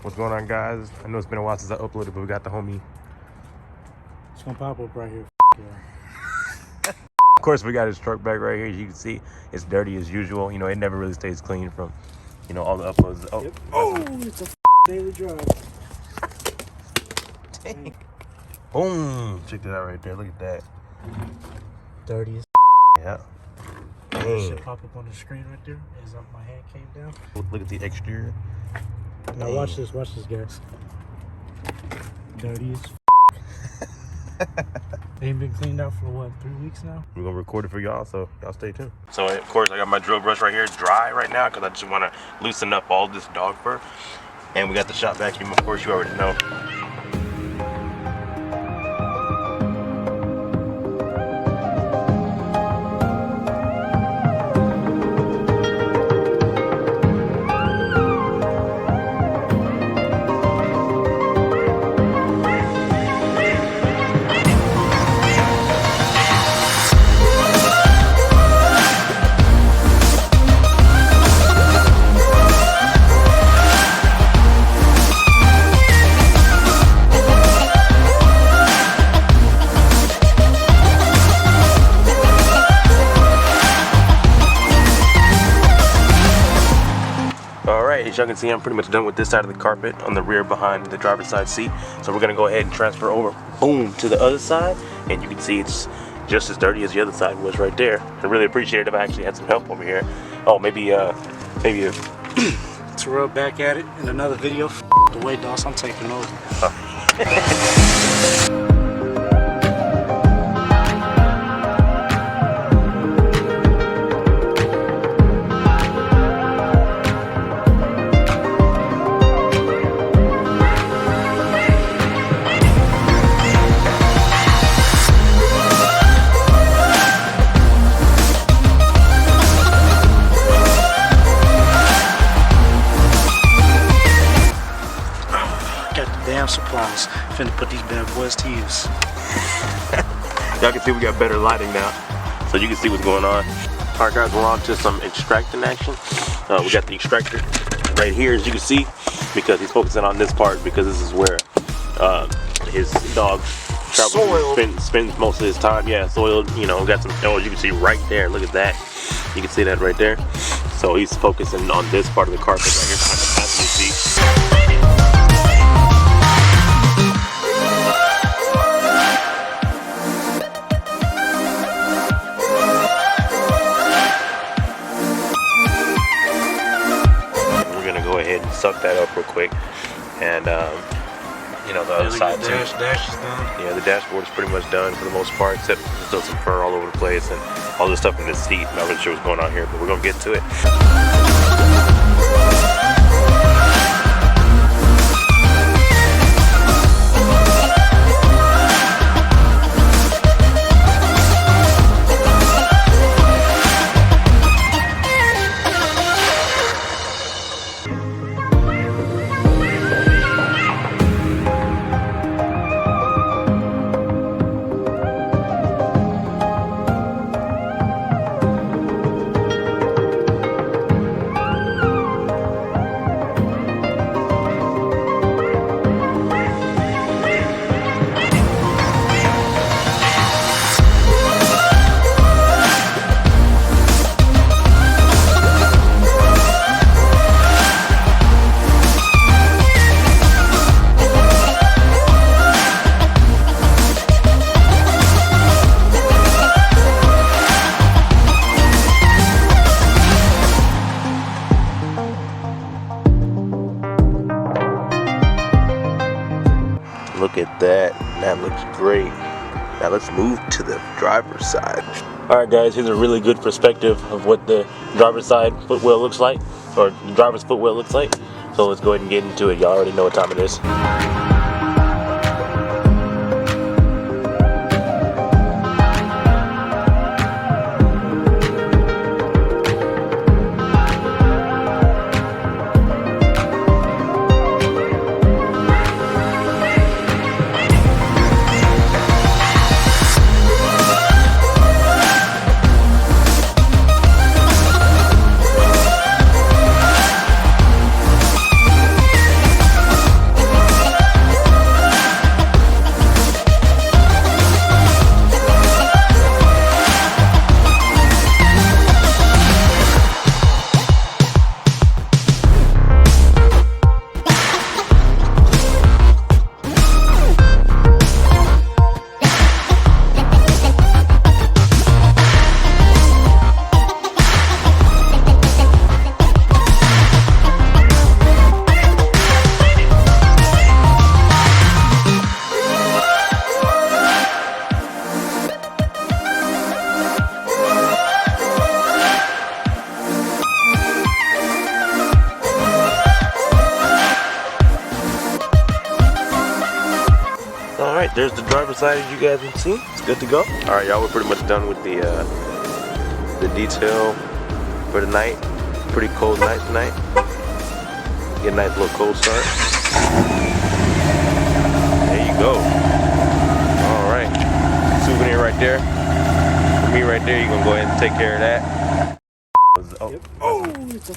What's going on, guys? I know it's been a while since I uploaded, but we got the homie. It's gonna pop up right here. Of course, we got his truck back right here. As you can see, it's dirty as usual. You know, it never really stays clean from, you know, all the uploads. Oh, yep. It's a daily drive. Dang. Boom! Check that out right there. Look at that. Dirty as Yeah. That Dang. should pop up on the screen right there as my hand came down. Look at the exterior. Now Dang. watch this, guys. Dirty as Ain't been cleaned out for what, 3 weeks now? We're gonna record it for y'all, so y'all stay tuned. So of course I got my drill brush right here dry right now because I just want to loosen up all this dog fur. And we got the shop vacuum, of course you already know. As y'all can see, I'm pretty much done with this side of the carpet on the rear behind the driver's side seat. So we're gonna go ahead and transfer over, boom, to the other side. And you can see it's just as dirty as the other side was right there. I really appreciate it if I actually had some help over here. Oh, maybe Terrell back at it in another video. The way, Doss, I'm taking over. Supplies. Finna put these bad boys to use. Y'all can see we got better lighting now, so you can see what's going on. Alright guys, we're on to some extracting action. We got the extractor right here, as you can see, because he's focusing on this part because this is where his dog spends most of his time. Yeah, soiled, you know, got some, oh, you can see right there, look at that. You can see that right there. So he's focusing on this part of the carpet right here behind the passenger seat. Suck that up real quick, and you know, the other side too. Dash is done. Yeah, the dashboard is pretty much done for the most part, except there's still some fur all over the place and all this stuff in the seat. Not really sure what's going on here, but we're gonna get to it. Look at that. That looks great. Now let's move to the driver's side. Alright guys, here's a really good perspective of what the driver's side footwell looks like, or the driver's footwell looks like. So let's go ahead and get into it. Y'all already know what time it is. right, there's the driver's side as you guys can see. It's good to go. All right, y'all, we're pretty much done with the detail for the night. Pretty cold night tonight. Get a nice little cold start. There you go. All right, souvenir right there. For me right there, you're gonna go ahead and take care of that. Oh, it's a